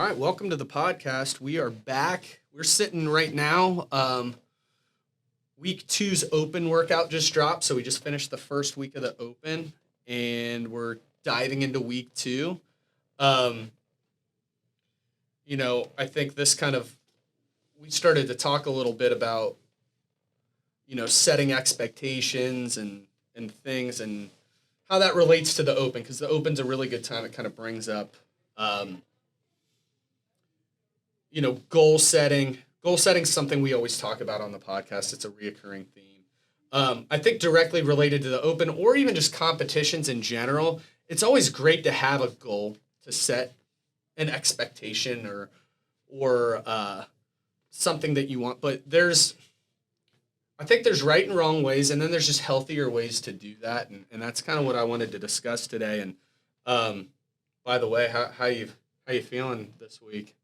All right, welcome to the podcast. We are back. We're sitting right now. Week 2's open workout just dropped, so we just finished the first week of the open, and we're diving into week 2. I think this we started to talk a little bit about, setting expectations and things and how that relates to the open, because the open's a really good time. It kind of brings up, goal setting. Goal setting is something we always talk about on the podcast. It's a reoccurring theme. I think directly related to the open or even just competitions in general, it's always great to have a goal, to set an expectation or something that you want. But I think there's right and wrong ways, and then there's just healthier ways to do that. And that's kind of what I wanted to discuss today. And by the way, how you feeling this week?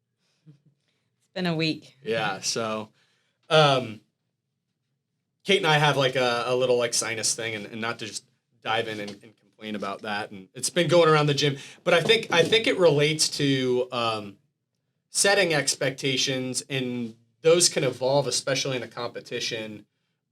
Been a week. Yeah, so Kate and I have like a little like sinus thing, and not to just dive in and complain about that. And it's been going around the gym, but I think it relates to setting expectations, and those can evolve, especially in a competition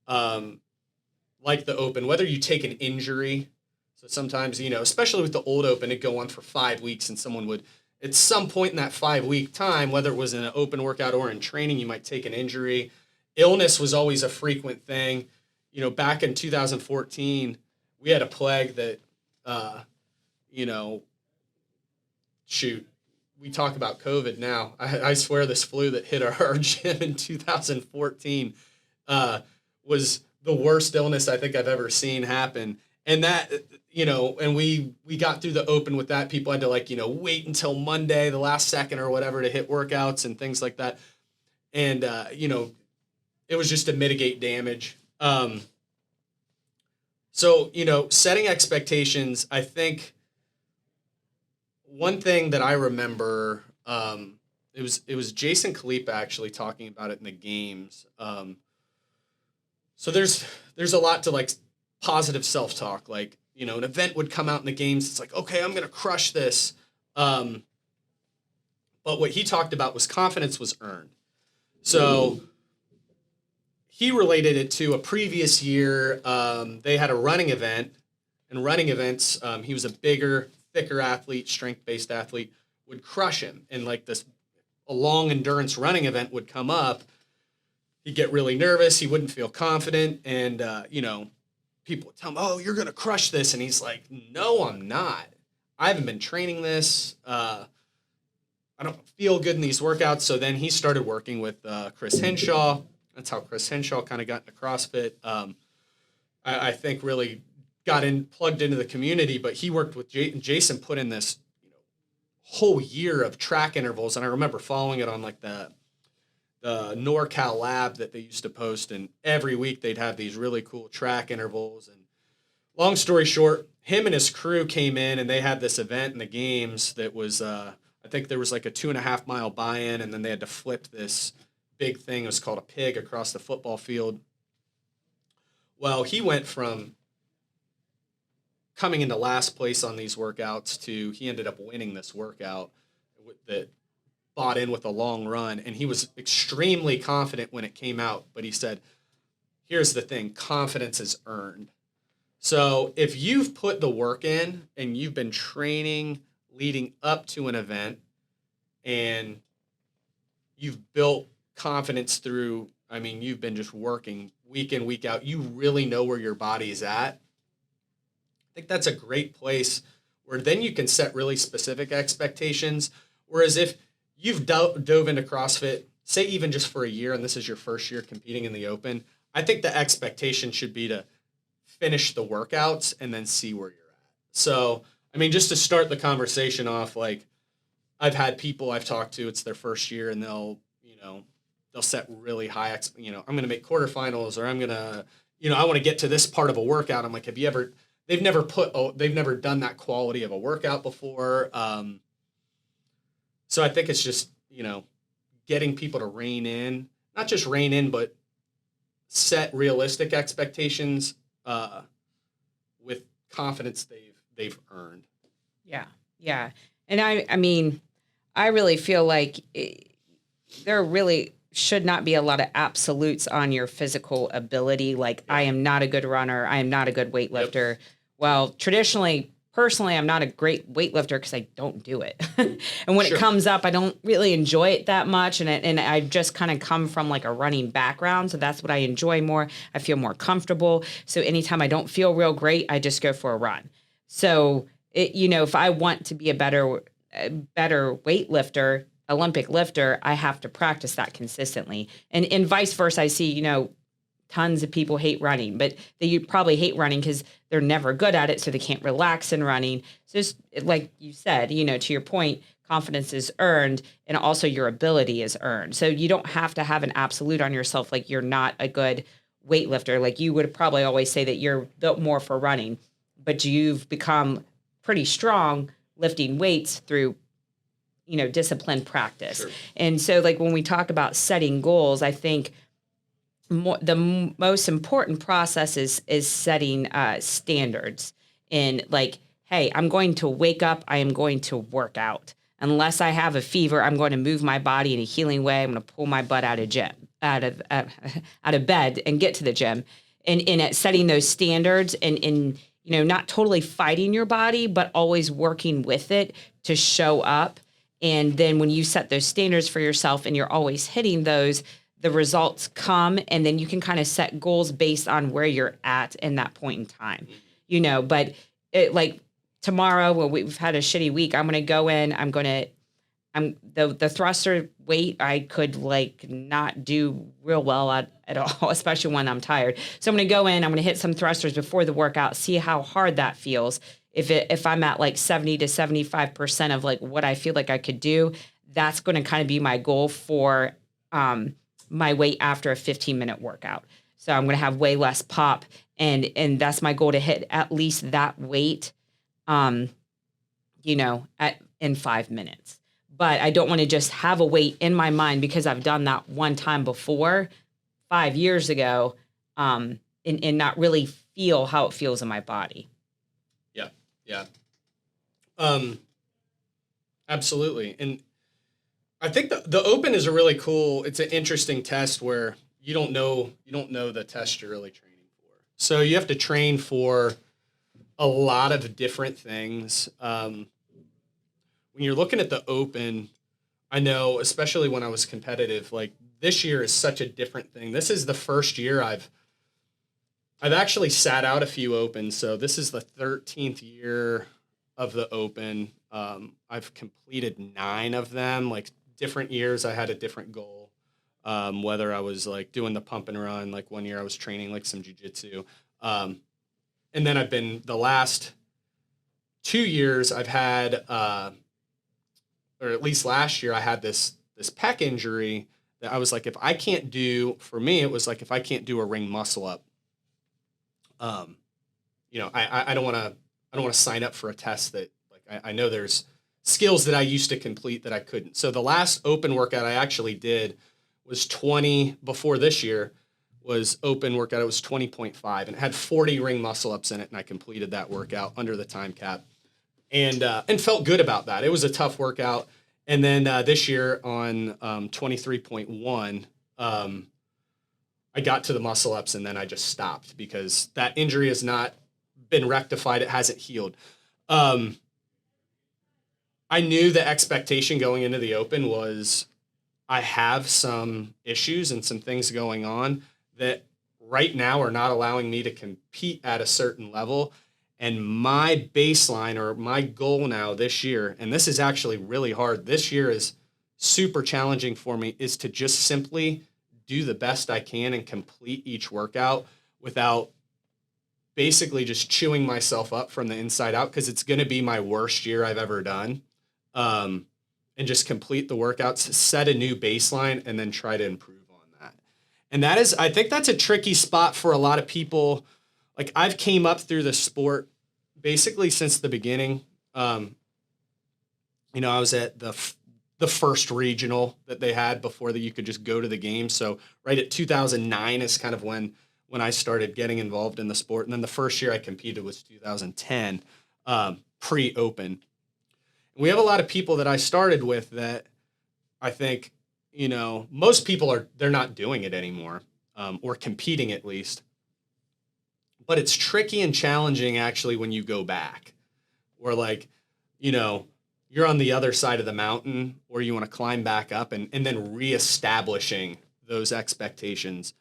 like the open. Whether you take an injury, so sometimes especially with the old open, it'd go on for 5 weeks, and someone would. At some point in that 5-week time, whether it was in an open workout or in training, you might take an injury. Illness was always a frequent thing. Back in 2014, we had a plague that, we talk about COVID now. I swear this flu that hit our gym in 2014 was the worst illness I think I've ever seen happen. And that, and we got through the open with that. People had to wait until Monday, the last second or whatever, to hit workouts and things like that. And, it was just to mitigate damage. So, setting expectations, I think one thing that I remember, it was Jason Khalipa actually talking about it in the games. So there's a lot to positive self-talk. An event would come out in the games. It's like, okay, I'm going to crush this. But what he talked about was confidence was earned. So he related it to a previous year. They had a running event, and running events, he was a bigger, thicker athlete, strength-based athlete, would crush him. And a long endurance running event would come up. He'd get really nervous. He wouldn't feel confident. And, people would tell him, oh, you're going to crush this. And he's like, no, I'm not. I haven't been training this. I don't feel good in these workouts. So then he started working with Chris Henshaw. That's how Chris Henshaw kind of got into CrossFit. I think really plugged into the community, but he worked with Jason, put in this whole year of track intervals. And I remember following it on the NorCal lab that they used to post, and every week they'd have these really cool track intervals. And long story short, him and his crew came in and they had this event in the games that was, I think there was a 2.5 mile buy-in, and then they had to flip this big thing. It was called a pig across the football field. Well, he went from coming into last place on these workouts to he ended up winning this workout that bought in with a long run, and he was extremely confident when it came out. But he said, here's the thing, confidence is earned. So if you've put the work in and you've been training leading up to an event and you've built confidence through, you've been just working week in, week out, you really know where your body is at. I think that's a great place where then you can set really specific expectations. Whereas if you've dove into CrossFit, say even just for a year, and this is your first year competing in the open, I think the expectation should be to finish the workouts and then see where you're at. So, just to start the conversation off, I've had people I've talked to, it's their first year, and they'll set really high, I'm going to make quarterfinals, or I'm going to, I want to get to this part of a workout. I'm like, they've never done that quality of a workout before. So I think it's just, getting people to rein in, not just rein in, but set realistic expectations with confidence they've earned. Yeah. And I mean, I really feel like there really should not be a lot of absolutes on your physical ability. Like, I am not a good runner. I am not a good weightlifter. Yep. Well, personally, I'm not a great weightlifter because I don't do it. And when it comes up, I don't really enjoy it that much. And I just kind of come from like a running background. So that's what I enjoy more. I feel more comfortable. So anytime I don't feel real great, I just go for a run. So, if I want to be a better weightlifter, Olympic lifter, I have to practice that consistently. And vice versa. I see, tons of people hate running, but they probably hate running because they're never good at it, so they can't relax in running. So just like you said, to your point, confidence is earned, and also your ability is earned. So you don't have to have an absolute on yourself, like you're not a good weightlifter. Like you would probably always say that you're built more for running, but you've become pretty strong lifting weights through disciplined practice. Sure. And so like when we talk about setting goals, I think the most important process is setting standards in like, hey, I'm going to wake up. I am going to work out. Unless I have a fever, I'm going to move my body in a healing way. I'm going to pull my butt out of bed and get to the gym. And at setting those standards and not totally fighting your body, but always working with it to show up. And then when you set those standards for yourself and you're always hitting those, the results come, and then you can kind of set goals based on where you're at in that point in time, but like tomorrow, well, we've had a shitty week. I'm going to go in, the thruster weight, I could like not do real well at all, especially when I'm tired. So I'm going to go in, I'm going to hit some thrusters before the workout, see how hard that feels. If I'm at like 70 to 75% of like what I feel like I could do, that's going to kind of be my goal for, my weight after a 15-minute workout. So I'm going to have way less pop, and that's my goal, to hit at least that weight, in 5 minutes. But I don't want to just have a weight in my mind because I've done that one time before 5 years ago, and not really feel how it feels in my body. Yeah. Absolutely. And I think the open is it's an interesting test where you don't know the test you're really training for. So you have to train for a lot of different things. When you're looking at the open, I know, especially when I was competitive, like this year is such a different thing. This is the first year I've actually sat out a few opens. So this is the 13th year of the open. I've completed 9 of them, like different years I had a different goal, whether I was like doing the pump and run, like one year I was training like some jiu-jitsu. And then I've been the last 2 years I've had, or at least last year I had this pec injury that I was like, if I can't do a ring muscle up, I don't want to sign up for a test that like, I know there's skills that I used to complete that I couldn't. So the last open workout I actually did was 20 before this year was open workout. It was 20.5 and it had 40 ring muscle ups in it. And I completed that workout under the time cap and felt good about that. It was a tough workout. And then this year on 23.1, I got to the muscle ups and then I just stopped because that injury has not been rectified. It hasn't healed. I knew the expectation going into the open was I have some issues and some things going on that right now are not allowing me to compete at a certain level. And my baseline or my goal now this year, and this is actually really hard, this year is super challenging for me, is to just simply do the best I can and complete each workout without basically just chewing myself up from the inside out, because it's going to be my worst year I've ever done. And just complete the workouts, set a new baseline, and then try to improve on that. And I think that's a tricky spot for a lot of people. Like I've came up through the sport basically since the beginning. I was at the first regional that they had before that you could just go to the game. So right at 2009 is kind of when I started getting involved in the sport. And then the first year I competed was 2010, pre-open. We have a lot of people that I started with that I think, most people they're not doing it anymore, or competing at least. But it's tricky and challenging actually when you go back, or like, you're on the other side of the mountain, or you want to climb back up and then reestablishing those expectations.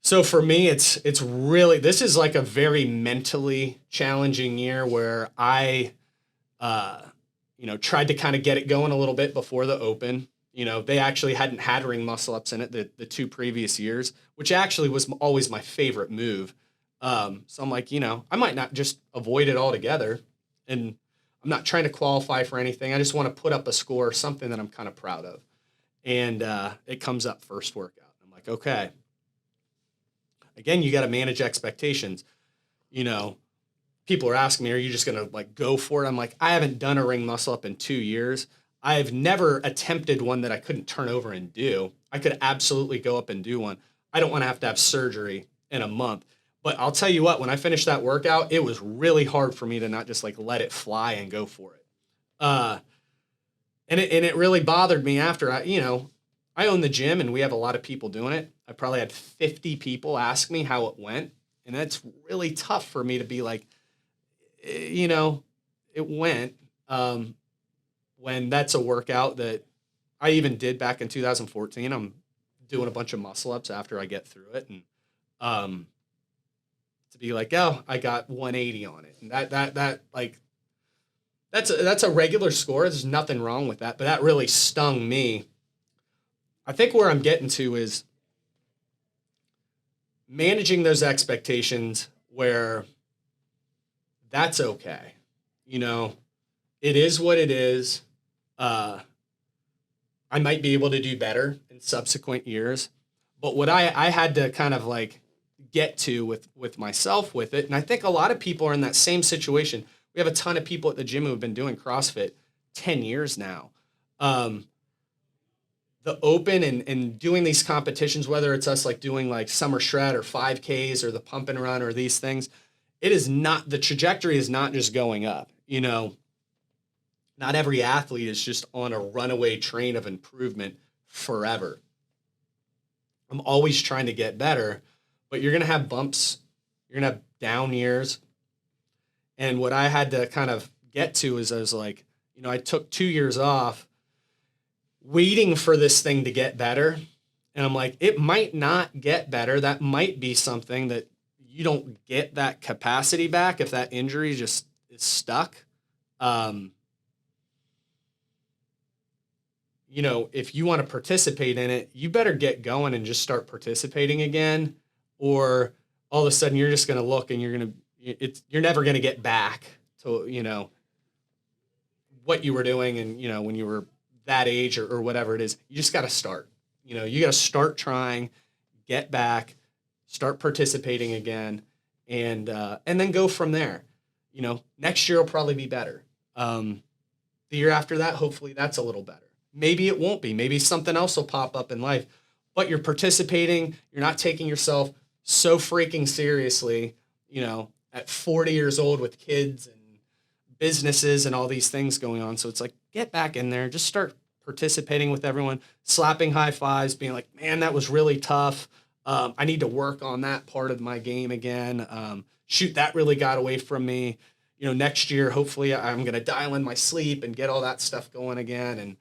So for me, it's really, this is like a very mentally challenging year where I, tried to kind of get it going a little bit before the Open. They actually hadn't had ring muscle ups in it the 2 previous years, which actually was always my favorite move. So I'm like, I might not just avoid it altogether, and I'm not trying to qualify for anything. I just want to put up a score, something that I'm kind of proud of. And it comes up first workout. I'm like, okay. Again, you got to manage expectations. People are asking me, are you just going to like go for it? I'm like, I haven't done a ring muscle up in 2 years. I've never attempted one that I couldn't turn over and do. I could absolutely go up and do one. I don't want to have surgery in a month. But I'll tell you what, when I finished that workout, it was really hard for me to not just like let it fly and go for it. And it really bothered me after I own the gym and we have a lot of people doing it. I probably had 50 people ask me how it went. And that's really tough for me to be like, it went, when that's a workout that I even did back in 2014. I'm doing a bunch of muscle ups after I get through it. And, to be like, oh, I got 180 on it. And that like, that's a regular score. There's nothing wrong with that, but that really stung me. I think where I'm getting to is managing those expectations where that's okay. It is what it is. I might be able to do better in subsequent years, but what I had to kind of like get to with myself with it. And I think a lot of people are in that same situation. We have a ton of people at the gym who have been doing CrossFit 10 years now. The Open and doing these competitions, whether it's us like doing like summer shred or 5Ks or the pump and run or these things, the trajectory is not just going up. Not every athlete is just on a runaway train of improvement forever. I'm always trying to get better, but you're going to have bumps. You're going to have down years. And what I had to kind of get to is I was like, I took 2 years off waiting for this thing to get better. And I'm like, it might not get better. That might be something that you don't get that capacity back if that injury just is stuck. If you want to participate in it, you better get going and just start participating again, or all of a sudden you're just going to look and you're never going to get back to, what you were doing. And, when you were that age or whatever it is, you just got to start, you got to start trying, get back, start participating again, and then go from there. Next year will probably be better. The year after that, hopefully that's a little better. Maybe it won't be. Maybe something else will pop up in life, but you're participating. You're not taking yourself so freaking seriously, at 40 years old with kids and businesses and all these things going on. So it's like, get back in there, just start participating with everyone, slapping high fives, being like, man, that was really tough. I need to work on that part of my game again. Shoot, that really got away from me. Next year, hopefully I'm going to dial in my sleep and get all that stuff going again, and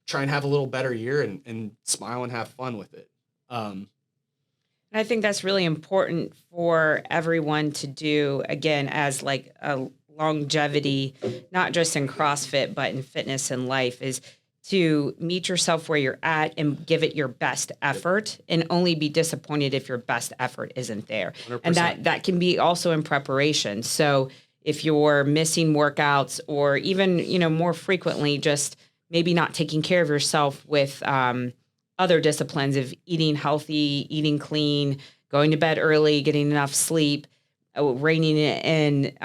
try and have a little better year and smile and have fun with it. I think that's really important for everyone to do, again, as like a longevity, not just in CrossFit, but in fitness and life, is to meet yourself where you're at and give it your best effort, and only be disappointed if your best effort isn't there. 100%. And that can be also in preparation. So if you're missing workouts, or even, more frequently, just maybe not taking care of yourself with other disciplines of eating healthy, eating clean, going to bed early, getting enough sleep, reining it in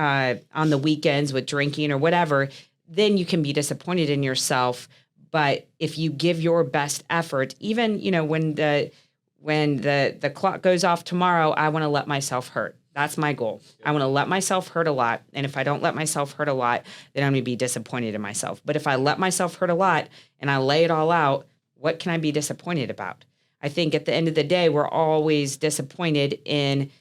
on the weekends with drinking or whatever, then you can be disappointed in yourself. But if you give your best effort, even, when the clock goes off tomorrow, I want to let myself hurt. That's my goal. I want to let myself hurt a lot. And if I don't let myself hurt a lot, then I'm going to be disappointed in myself. But if I let myself hurt a lot and I lay it all out, what can I be disappointed about? I think at the end of the day, we're always disappointed in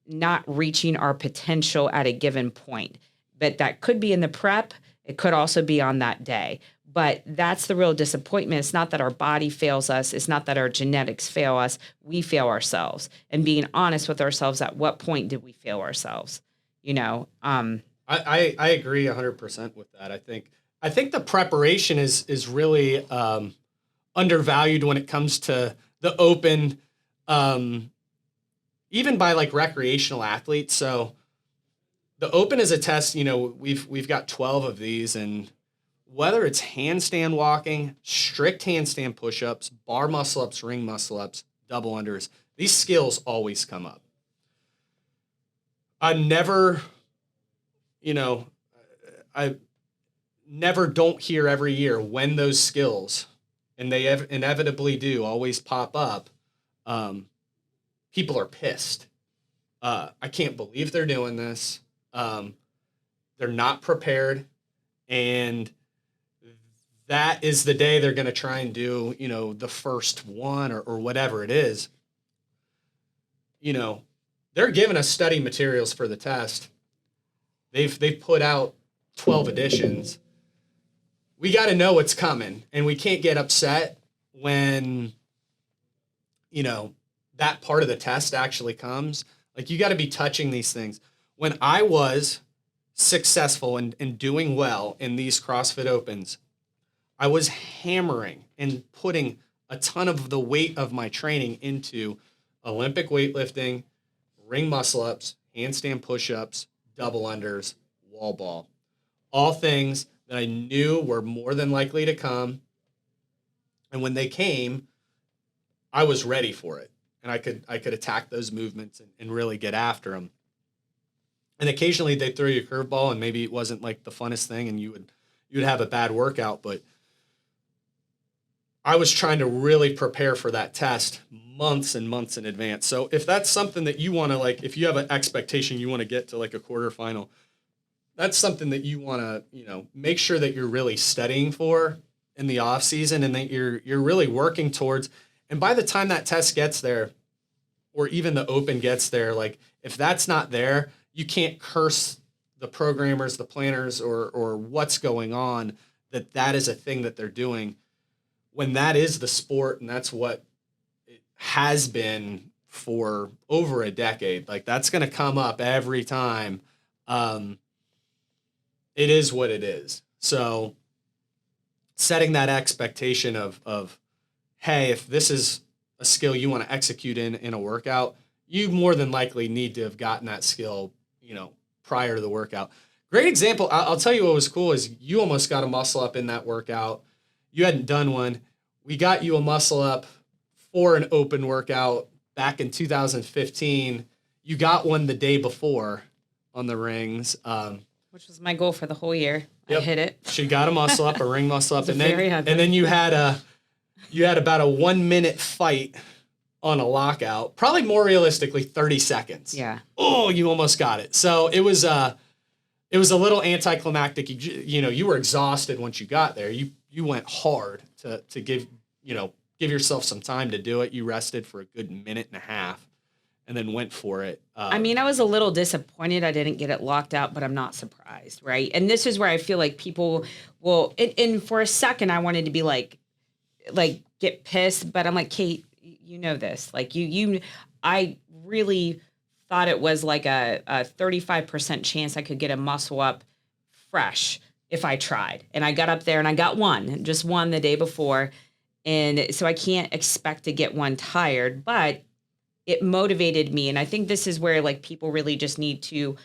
not reaching our potential at a given point. But that could be in the prep. It could also be on that day. But that's the real disappointment. It's not that our body fails us. It's not that our genetics fail us. We fail ourselves. And being honest with ourselves, at what point did we fail ourselves? You know, I agree 100% with that. I think the preparation is really undervalued when it comes to the open, even by like recreational athletes. So the open is a test. You know, we've got 12 of these, and whether it's handstand walking, strict handstand push-ups, bar muscle-ups, ring muscle-ups, double unders, these skills always come up. I never don't hear every year when those skills, and they inevitably do, always pop up. People are pissed. I can't believe they're doing this. They're not prepared, and that is the day they're going to try and do, you know, the first one or whatever it is. You know, they're giving us study materials for the test. They've put out 12 editions. We got to know what's coming, and we can't get upset when, you know, that part of the test actually comes. Like, you got to be touching these things. When I was successful and doing well in these CrossFit Opens, I was hammering and putting a ton of the weight of my training into Olympic weightlifting, ring muscle-ups, handstand push-ups, double unders, wall ball. All things that I knew were more than likely to come. And when they came, I was ready for it. And I could attack those movements and really get after them. And occasionally they'd throw you a curveball, and maybe it wasn't like the funnest thing, and you would have a bad workout, but I was trying to really prepare for that test months and months in advance. So if that's something that you want to, like, if you have an expectation you want to get to like a quarterfinal, that's something that you want to, you know, make sure that you're really studying for in the off season, and that you're really working towards. And by the time that test gets there, or even the open gets there, like, if that's not there, you can't curse the programmers, the planners, or what's going on, that is a thing that they're doing, when that is the sport, and that's what it has been for over a decade. Like, that's going to come up every time. It is what it is. So setting that expectation of, hey, if this is a skill you want to execute in a workout, you more than likely need to have gotten that skill, you know, prior to the workout. Great example. I'll tell you what was cool is you almost got a muscle up in that workout. You hadn't done one. We got you a muscle up for an open workout back in 2015. You got one the day before on the rings. which was my goal for the whole year. Yep. I hit it. She got a muscle up, a ring muscle up, and very then you had about a 1 minute fight on a lockout. Probably more realistically, 30 seconds. Yeah. Oh, you almost got it. So it was a little anticlimactic. You were exhausted once you got there. You went hard to give yourself some time to do it. You rested for a good minute and a half, and then went for it. I was a little disappointed I didn't get it locked out, but I'm not surprised, right? And this is where I feel like people will, and for a second I wanted to be like get pissed, but I'm like, Kate, you know this. Like I really thought it was like a 35% chance I could get a muscle up fresh if I tried. And I got up there and I got just one the day before. And so I can't expect to get one tired, but it motivated me. And I think this is where like people really just need to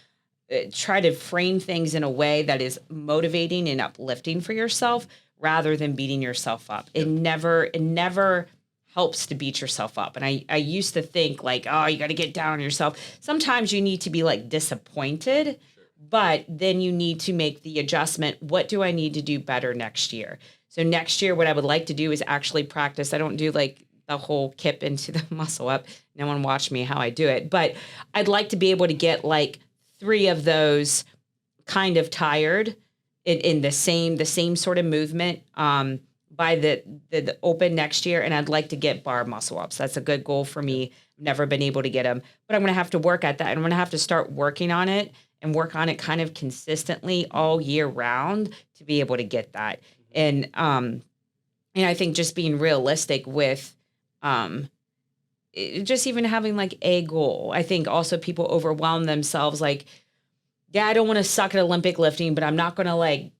try to frame things in a way that is motivating and uplifting for yourself rather than beating yourself up. Yep. It never helps to beat yourself up. And I used to think like, oh, you got to get down on yourself. Sometimes you need to be like disappointed, but then you need to make the adjustment. What do I need to do better next year? So next year, what I would like to do is actually practice. I don't do like the whole kip into the muscle up. No one watched me how I do it, but I'd like to be able to get like 3 of those kind of tired in the same sort of movement by the open next year. And I'd like to get bar muscle ups. That's a good goal for me. Never been able to get them, but I'm going to have to work at that. And I'm going to have to start working on it and work on it kind of consistently all year round to be able to get that. And I think just being realistic with just even having like a goal. I think also people overwhelm themselves like, yeah, I don't want to suck at Olympic lifting, but I'm not going to like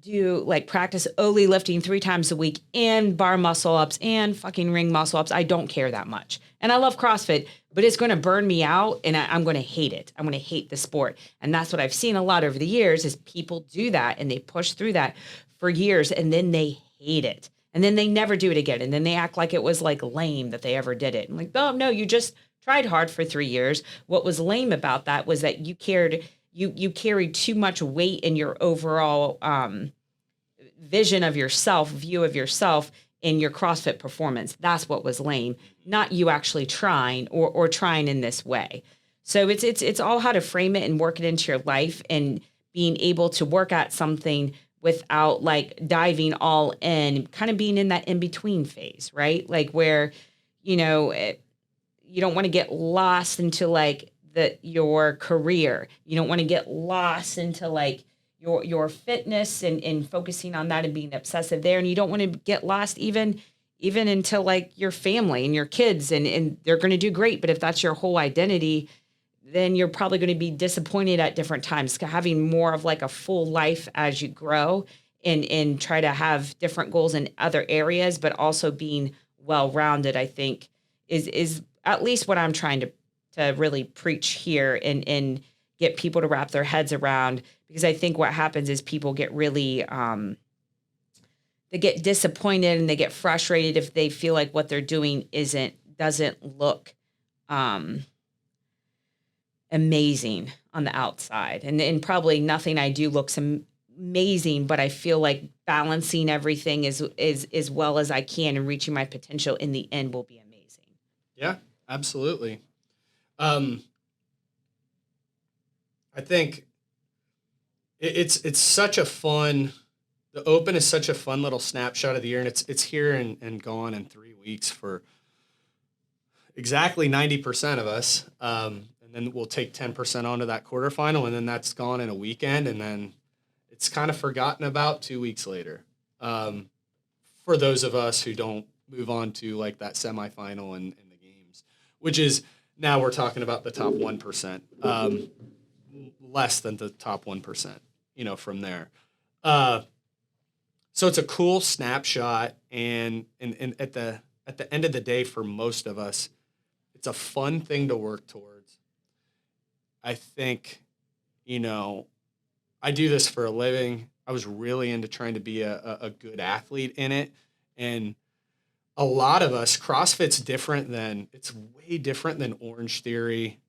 do like practice only lifting 3 times a week and bar muscle ups and fucking ring muscle ups. I don't care that much. And I love CrossFit, but it's going to burn me out and I'm going to hate it. I'm going to hate the sport. And that's what I've seen a lot over the years is people do that and they push through that for years and then they hate it. And then they never do it again. And then they act like it was like lame that they ever did it. I'm like, oh no, you just tried hard for 3 years. What was lame about that was that you carried too much weight in your overall view of yourself in your CrossFit performance. That's what was lame, not you actually trying or trying in this way. So it's all how to frame it and work it into your life and being able to work at something without like diving all in, kind of being in that in-between phase, right? Like where, you don't want to get lost into like your career. You don't want to get lost into like your fitness and focusing on that and being obsessive there. And you don't want to get lost even into like your family and your kids and they're going to do great. But if that's your whole identity, then you're probably going to be disappointed at different times. Having more of like a full life as you grow and try to have different goals in other areas, but also being well-rounded, I think is at least what I'm trying to really preach here and get people to wrap their heads around, because I think what happens is people get really, they get disappointed and they get frustrated if they feel like what they're doing doesn't look, amazing on the outside. And probably nothing I do looks amazing, but I feel like balancing everything as well as I can and reaching my potential in the end will be amazing. Yeah, absolutely. I think it's such a fun, the Open is such a fun little snapshot of the year, and it's here and gone in 3 weeks for exactly 90% of us. And then we'll take 10% onto that quarterfinal, and then that's gone in a weekend, and then it's kind of forgotten about 2 weeks later. For those of us who don't move on to like that semifinal and the games, which is now we're talking about the top 1%, less than the top 1%, from there. So it's a cool snapshot, and at the end of the day, for most of us, it's a fun thing to work towards. I think, I do this for a living. I was really into trying to be a good athlete in it. And a lot of us, CrossFit's it's way different than Orange Theory,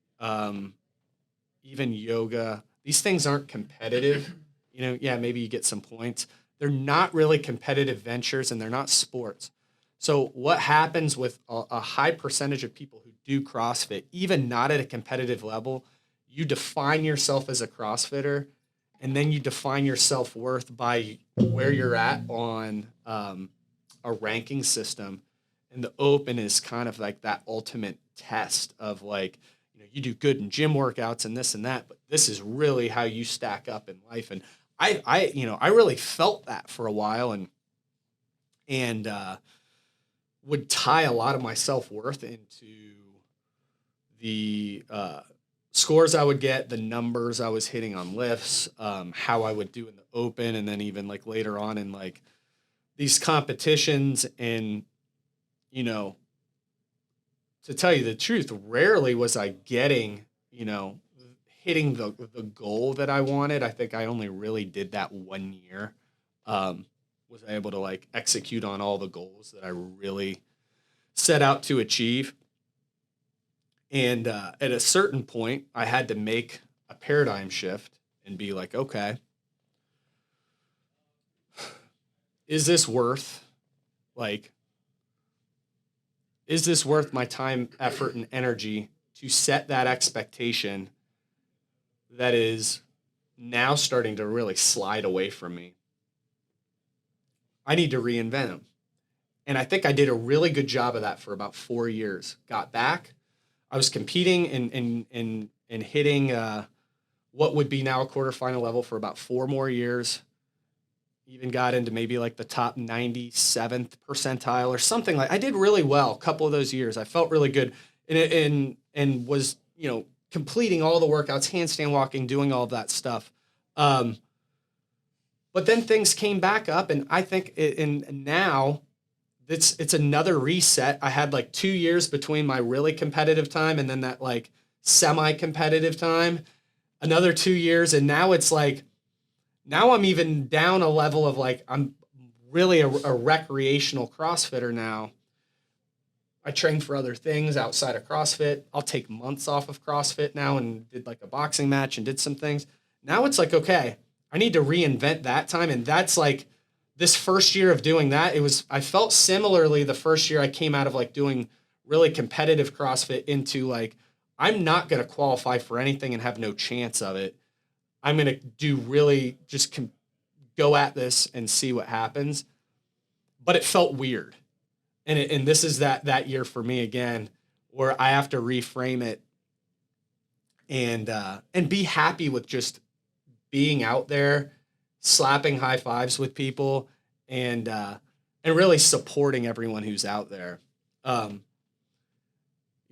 even yoga. These things aren't competitive. Yeah, maybe you get some points. They're not really competitive ventures, and they're not sports. So what happens with a high percentage of people who do CrossFit, even not at a competitive level, you define yourself as a CrossFitter, and then you define your self-worth by where you're at on a ranking system. And the Open is kind of like that ultimate test of like, you do good in gym workouts and this and that, but this is really how you stack up in life. And I really felt that for a while and would tie a lot of my self-worth into the scores I would get, the numbers I was hitting on lifts, how I would do in the Open, and then even like later on in like these competitions. And, to tell you the truth, rarely was I getting, hitting the goal that I wanted. I think I only really did that 1 year. Was able to like execute on all the goals that I really set out to achieve. And at a certain point, I had to make a paradigm shift and be like, okay, is this worth like is this worth my time, effort, and energy to set that expectation that is now starting to really slide away from me? I need to reinvent them. And I think I did a really good job of that for about 4 years. Got back. I was competing and hitting what would be now a quarterfinal level for about 4 more years. Even got into maybe like the top 97th percentile or something. Like I did really well a couple of those years. I felt really good and was, completing all the workouts, handstand walking, doing all of that stuff. But then things came back up, and I think now it's another reset. I had like 2 years between my really competitive time and then that like semi-competitive time, another 2 years. And now it's like, now I'm even down a level of like, I'm really a recreational CrossFitter now. I train for other things outside of CrossFit. I'll take months off of CrossFit now and did like a boxing match and did some things. Now it's like, okay, I need to reinvent that time. And that's like this first year of doing that. I felt similarly the first year I came out of like doing really competitive CrossFit into like, I'm not going to qualify for anything and have no chance of it. I'm going to do really just go at this and see what happens. But it felt weird. And this is that year for me again, where I have to reframe it and be happy with just being out there, slapping high fives with people, and really supporting everyone who's out there. I'm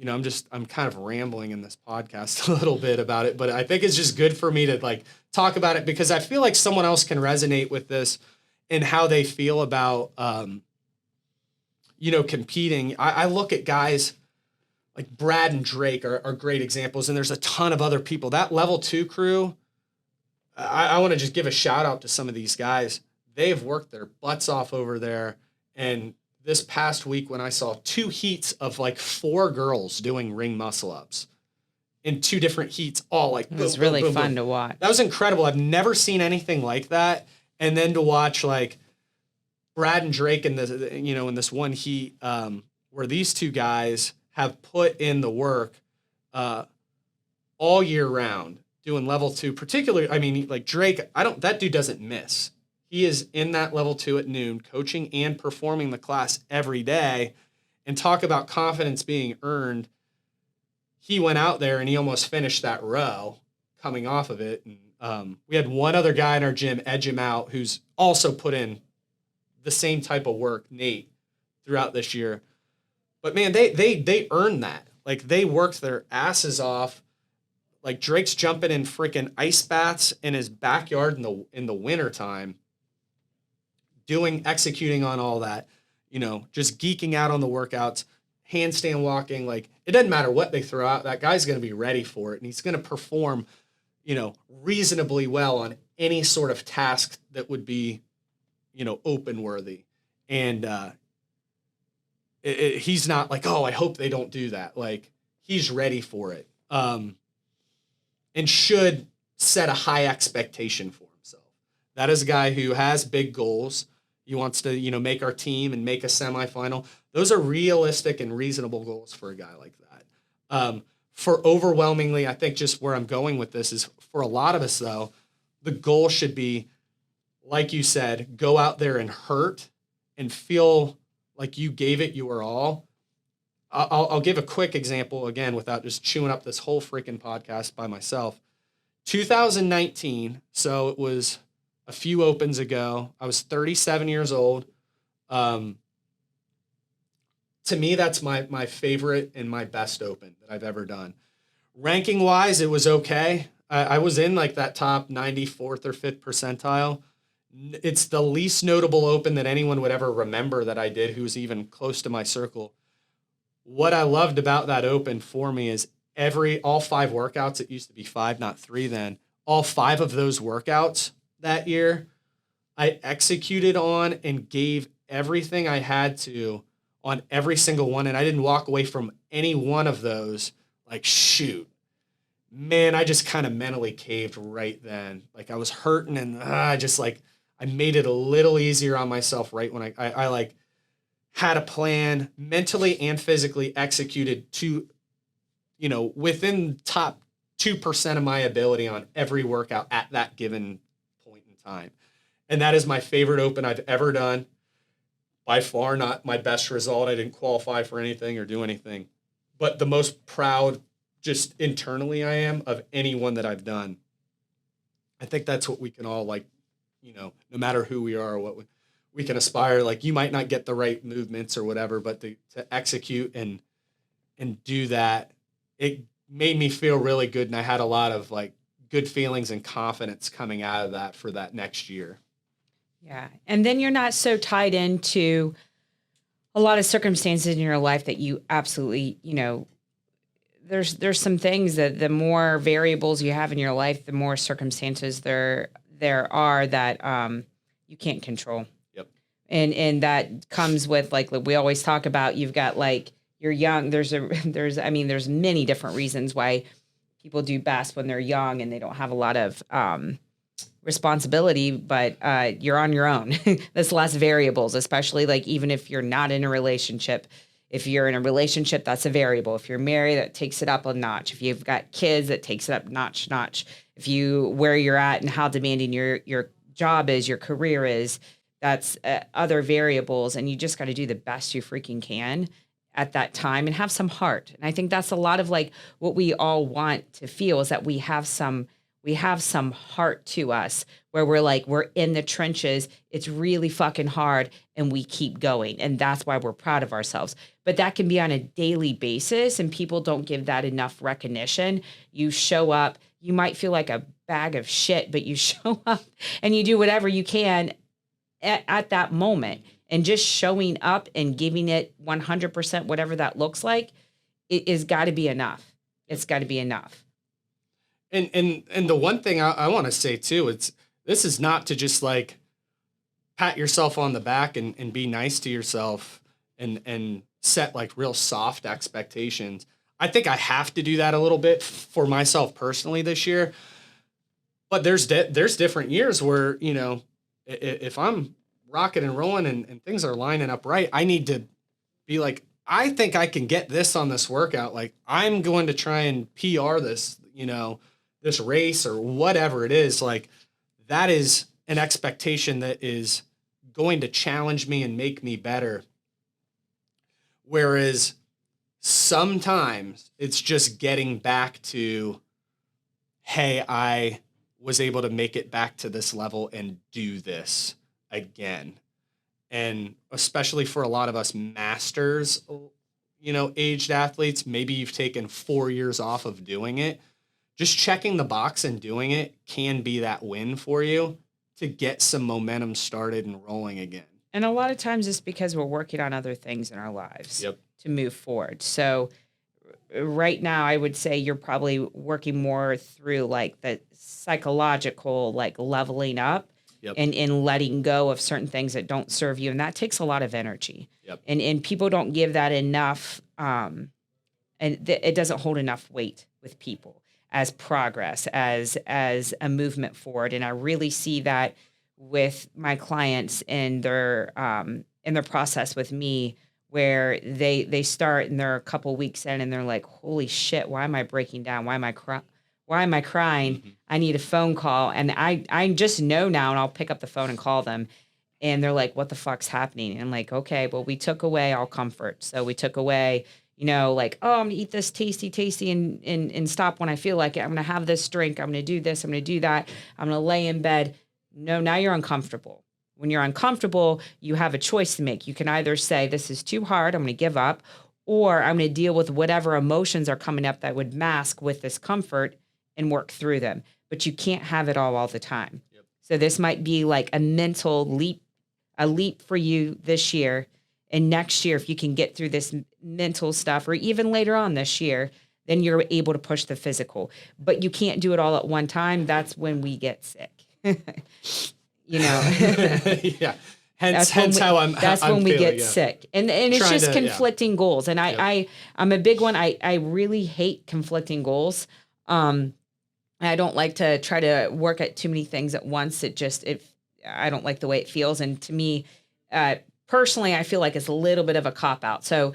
kind of rambling in this podcast a little bit about it, but I think it's just good for me to like talk about it because I feel like someone else can resonate with this and how they feel about, competing. I look at guys like Brad and Drake are great examples, and there's a ton of other people. That level 2 crew, I want to just give a shout out to some of these guys. They've worked their butts off over there. And this past week when I saw 2 heats of like 4 girls doing ring muscle ups in 2 different heats, all like, it was really fun to watch. That was incredible. I've never seen anything like that. And then to watch like Brad and Drake in this one heat, where these 2 guys have put in the work, all year round doing level 2, particularly, I mean, like Drake, that dude doesn't miss. He is in that level 2 at noon, coaching and performing the class every day. And talk about confidence being earned. He went out there and he almost finished that row coming off of it. And we had one other guy in our gym edge him out who's also put in the same type of work, Nate, throughout this year. But man, they earned that. Like they worked their asses off. Like Drake's jumping in freaking ice baths in his backyard in the wintertime, executing on all that, just geeking out on the workouts, handstand walking. Like it doesn't matter what they throw out, that guy's going to be ready for it. And he's going to perform, reasonably well on any sort of task that would be, open worthy. And he's not like, oh, I hope they don't do that. Like he's ready for it. And should set a high expectation for himself. That is a guy who has big goals. He wants to, make our team and make a semifinal. Those are realistic and reasonable goals for a guy like that. For overwhelmingly, I think just where I'm going with this is for a lot of us, though, the goal should be, like you said, go out there and hurt and feel like you gave it your all. I'll give a quick example again without just chewing up this whole freaking podcast by myself. 2019, so it was a few opens ago. I was 37 years old. To me, that's my favorite and my best open that I've ever done. Ranking wise, it was okay. I was in like that top 94th or 5th percentile. It's the least notable open that anyone would ever remember that I did who was even close to my circle. What I loved about that open for me is all 5 workouts, it used to be 5, not 3 then, all 5 of those workouts that year, I executed on and gave everything I had to on every single one. And I didn't walk away from any one of those like, shoot, man, I just kind of mentally caved right then. Like I was hurting and I made it a little easier on myself right when I had a plan mentally and physically executed to, within top 2% of my ability on every workout at that given point in time. And that is my favorite open I've ever done. By far not my best result. I didn't qualify for anything or do anything, but the most proud just internally I am of anyone that I've done. I think that's what we can all no matter who we are or what we can aspire. Like, you might not get the right movements or whatever, but to execute and do that, it made me feel really good. And I had a lot of good feelings and confidence coming out of that for that next year. Yeah. And then you're not so tied into a lot of circumstances in your life that you absolutely, there's some things that the more variables you have in your life, the more circumstances there are that you can't control. Yep. And that comes with, like we always talk about, you've got you're young. There's many different reasons why people do best when they're young and they don't have a lot of responsibility, but you're on your own. There's less variables, especially even if you're not in a relationship. If you're in a relationship, that's a variable. If you're married, that takes it up a notch. If you've got kids, that takes it up notch. If where you're at and how demanding your job is, your career is, that's other variables. And you just got to do the best you freaking can at that time and have some heart. And I think that's a lot of what we all want to feel, is that we have some heart to us, where we're in the trenches. It's really fucking hard and we keep going. And that's why we're proud of ourselves. But that can be on a daily basis, and people don't give that enough recognition. You show up, you might feel like a bag of shit, but you show up and you do whatever you can at that moment. And just showing up and giving it 100%, whatever that looks like, it has got to be enough. It's got to be enough. And the one thing I want to say too, this is not to just pat yourself on the back and be nice to yourself and set real soft expectations. I think I have to do that a little bit for myself personally this year. But there's different years where, if I'm rocking and rolling and things are lining up right, I need to be I think I can get this on this workout. I'm going to try and PR this, this race or whatever it is. That is an expectation that is going to challenge me and make me better. Whereas sometimes it's just getting back to, hey, I was able to make it back to this level and do this again. And especially for a lot of us masters, aged athletes, maybe you've taken 4 years off of doing it. Just checking the box and doing it can be that win for you to get some momentum started and rolling again. And a lot of times it's because we're working on other things in our lives to move forward. So right now, I would say you're probably working more through the psychological, leveling up and letting go of certain things that don't serve you. And that takes a lot of energy. And people don't give that enough. And it doesn't hold enough weight with people as progress, as a movement forward. And I really see that with my clients in their process with me, where they start and they're a couple weeks in and they're like, holy shit, why am I breaking down? Why am I crying? Mm-hmm. I need a phone call. And I just know now, and I'll pick up the phone and call them. And they're like, what the fuck's happening? And I'm like, okay, well, we took away all comfort. So we took away, oh, I'm going to eat this tasty and stop when I feel like it. I'm going to have this drink. I'm going to do this. I'm going to do that. I'm going to lay in bed. No, now you're uncomfortable. When you're uncomfortable, you have a choice to make. You can either say, this is too hard, I'm going to give up, or I'm going to deal with whatever emotions are coming up that would mask with this comfort and work through them. But you can't have it all the time. Yep. So this might be a mental leap for you this year. And next year, if you can get through this mental stuff, or even later on this year, then you're able to push the physical. But you can't do it all at one time. That's when we get sick. Yeah. Hence how I'm. That's I'm when we feeling, get sick, and it's just conflicting goals. And I'm a big one. I really hate conflicting goals. I don't like to try to work at too many things at once. I don't like the way it feels. And to me, personally, I feel like it's a little bit of a cop out. So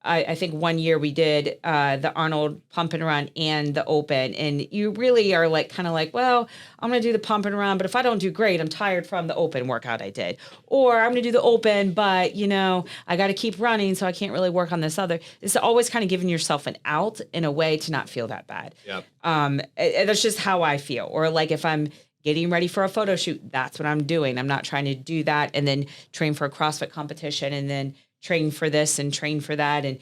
I think one year we did the Arnold pump and run and the open, and you really are like kind of like, well, I'm going to do the pump and run, but if I don't do great, I'm tired from the open workout I did, or I'm going to do the open, but I got to keep running, so I can't really work on this other. It's always kind of giving yourself an out in a way to not feel that bad. Yeah. That's just how I feel. Or like if I'm getting ready for a photo shoot, that's what I'm doing. I'm not trying to do that and then train for a CrossFit competition and then train for this and train for that. And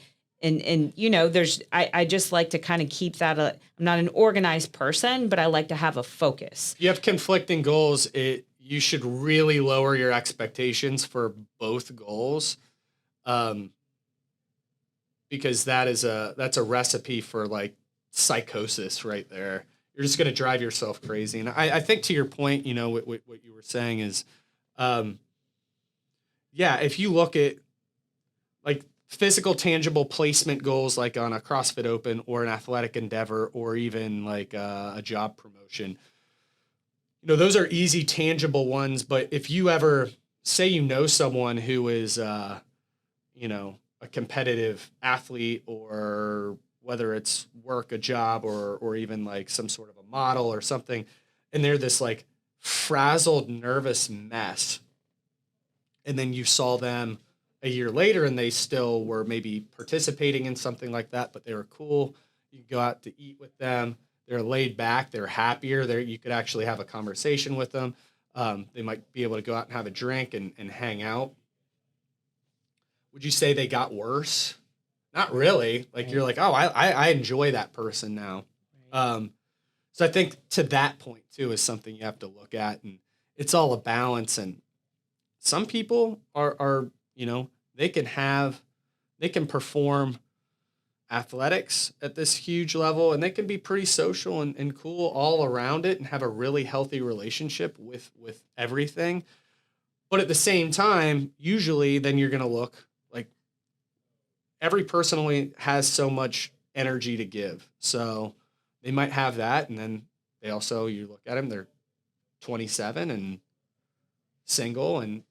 I just like to kind of keep that. I'm not an organized person, but I like to have a focus. If you have conflicting goals, you should really lower your expectations for both goals. Because that's a recipe for like psychosis right there. You're just going to drive yourself crazy. And I think to your point, what you were saying is, if you look at like physical, tangible placement goals, like on a CrossFit Open or an athletic endeavor, or even like a job promotion, those are easy, tangible ones. But if you ever say, someone who is, a competitive athlete, or whether it's work, a job, or even like some sort of a model or something, and they're this like frazzled, nervous mess. And then you saw them a year later and they still were maybe participating in something like that, but they were cool. You could go out to eat with them. They're laid back. They're happier. You could actually have a conversation with them. They might be able to go out and have a drink and hang out. Would you say they got worse? Not really. Like, you're like, oh, I enjoy that person now. So I think to that point too is something you have to look at, and it's all a balance. And some people are they can perform athletics at this huge level, and they can be pretty social and cool all around it and have a really healthy relationship with everything. But at the same time, usually then you're going to look like every person only has so much energy to give. So they might have that. And then they also, you look at them, they're 27 and single, and,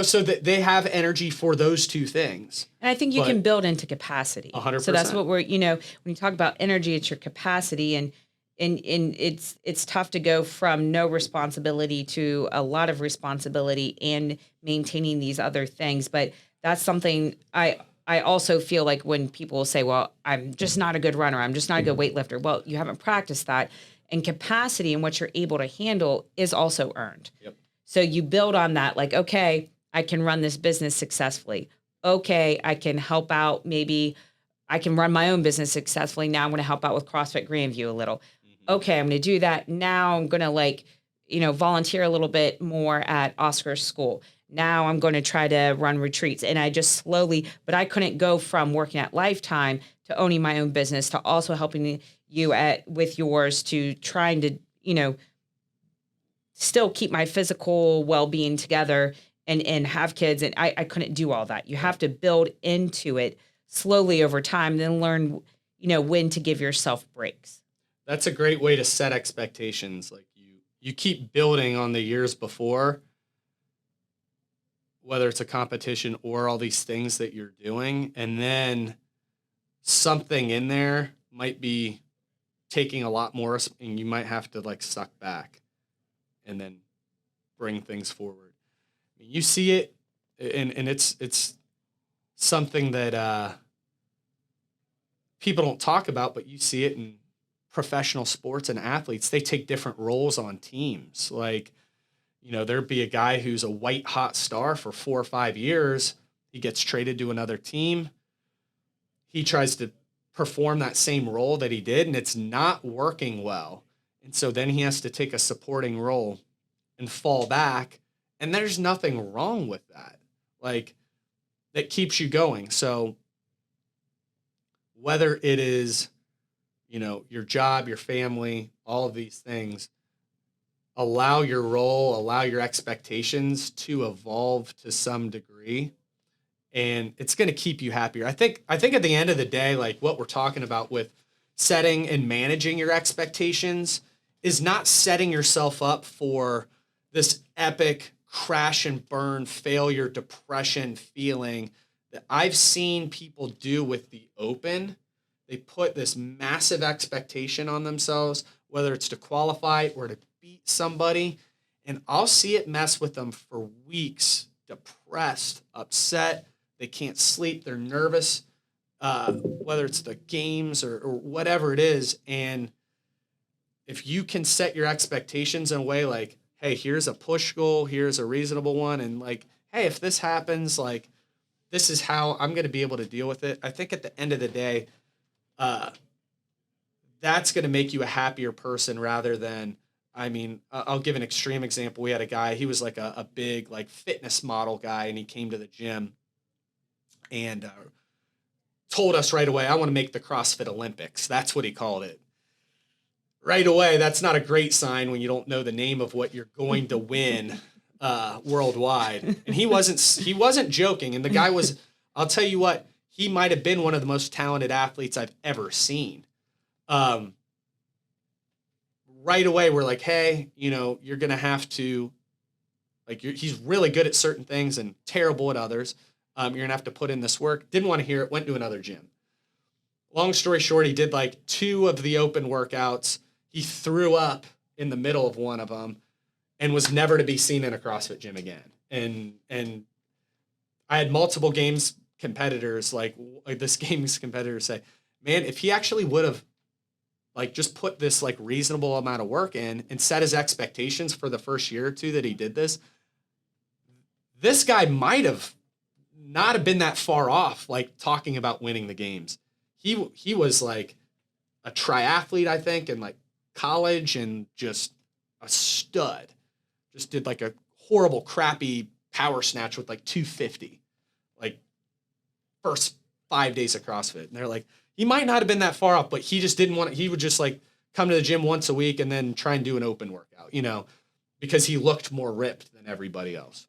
so that they have energy for those two things. And I think you can build into capacity. 100%. So that's what we're, when you talk about energy, it's your capacity, and it's tough to go from no responsibility to a lot of responsibility and maintaining these other things. But that's something I also feel like when people say, well, I'm just not a good runner, I'm just not a good weightlifter. Well, you haven't practiced that. And capacity and what you're able to handle is also earned. Yep. So you build on that, like, okay, I can run this business successfully. Okay, I can help out. Maybe I can run my own business successfully. Now I'm going to help out with CrossFit Grandview a little. Okay, I'm going to do that. Now I'm going to volunteer a little bit more at Oscar's school. Now I'm going to try to run retreats. And I just slowly, but I couldn't go from working at Lifetime to owning my own business to also helping you with yours, to trying to, still keep my physical well-being together and have kids. And I couldn't do all that. You have to build into it slowly over time, then learn, when to give yourself breaks. That's a great way to set expectations. Like you keep building on the years before, whether it's a competition or all these things that you're doing. And then something in there might be taking a lot more, and you might have to like suck back and then bring things forward. I mean, you see it, and it's something that people don't talk about, but you see it in professional sports and athletes. They take different roles on teams. Like, there'd be a guy who's a white hot star for 4 or 5 years. He gets traded to another team. He tries to perform that same role that he did, and it's not working well. And so then he has to take a supporting role and fall back. And there's nothing wrong with that. Like, that keeps you going. So whether it is, your job, your family, all of these things, allow your role, allow your expectations to evolve to some degree. And it's going to keep you happier. I think at the end of the day, like what we're talking about with setting and managing your expectations is not setting yourself up for this epic crash and burn, failure, depression feeling that I've seen people do with the open. They put this massive expectation on themselves, whether it's to qualify or to beat somebody. And I'll see it mess with them for weeks, depressed, upset. They can't sleep. They're nervous, whether it's the games or whatever it is. And if you can set your expectations in a way like, hey, here's a push goal, here's a reasonable one. And like, hey, if this happens, like, this is how I'm going to be able to deal with it. I think at the end of the day, that's going to make you a happier person rather than, I mean, I'll give an extreme example. We had a guy, he was like a big like fitness model guy, and he came to the gym and told us right away, I want to make the CrossFit Olympics. That's what he called it. Right away, that's not a great sign when you don't know the name of what you're going to win worldwide. And he wasn't joking. And the guy was, I'll tell you what, he might have been one of the most talented athletes I've ever seen. Right away, we're like, hey, you know, you're going to have to, like, he's really good at certain things and terrible at others. You're going to have to put in this work. Didn't want to hear it, went to another gym. Long story short, he did like 2 of the open workouts. He threw up in the middle of one of them and was never to be seen in a CrossFit gym again. And I had multiple games competitors, like this game's competitors say, man, if he actually would have like just put this like reasonable amount of work in and set his expectations for the first year or 2 that he did this guy might have not have been that far off, like talking about winning the games. He was like a triathlete, I think, in like college and just a stud. Just did like a horrible, crappy power snatch with like 250, like first 5 days of CrossFit. And they're like, he might not have been that far off, but he just didn't want to, he would just like come to the gym once a week and then try and do an open workout, you know, because he looked more ripped than everybody else.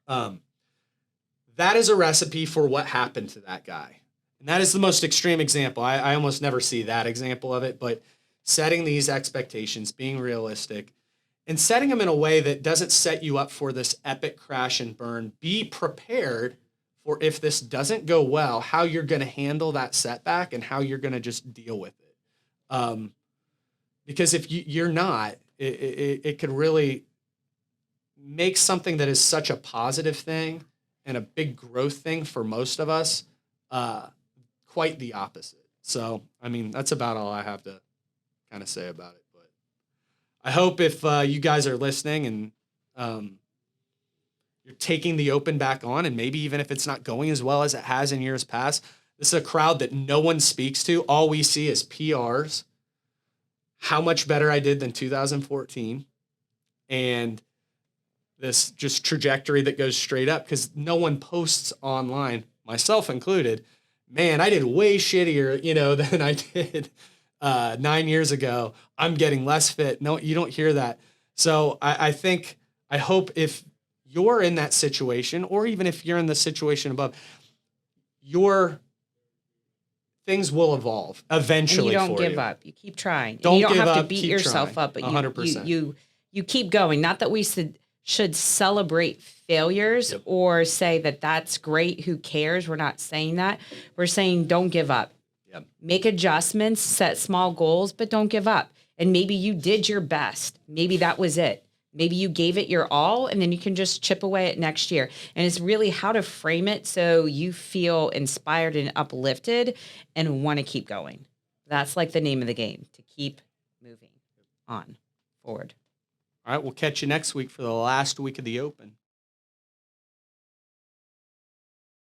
That is a recipe for what happened to that guy. And that is the most extreme example. I almost never see that example of it, but setting these expectations, being realistic, and setting them in a way that doesn't set you up for this epic crash and burn. Be prepared for if this doesn't go well, how you're going to handle that setback and how you're going to just deal with it. Because if you're not, it could really make something that is such a positive thing and a big growth thing for most of us quite the opposite. So, I mean, that's about all I have to kind of say about it. But I hope if you guys are listening and you're taking the open back on, and maybe even if it's not going as well as it has in years past, this is a crowd that no one speaks to. All we see is PRs, how much better I did than 2014, and this just trajectory that goes straight up because no one posts online, myself included. Man, I did way shittier, you know, than I did 9 years ago. I'm getting less fit. No, you don't hear that. So I hope if you're in that situation, or even if you're in the situation above, your things will evolve eventually. And you don't for give up. You keep trying. Don't and you don't give have up, to beat keep yourself trying. up, but 100%. you keep going. Not that we should celebrate failures or say that that's great. Who cares? We're not saying that. We're saying don't give up. Yep. Make adjustments, set small goals, but don't give up. And maybe you did your best. Maybe that was it. Maybe you gave it your all, and then you can just chip away at next year. And it's really how to frame it so you feel inspired and uplifted and want to keep going. That's like the name of the game, to keep moving on forward. All right, we'll catch you next week for the last week of the Open.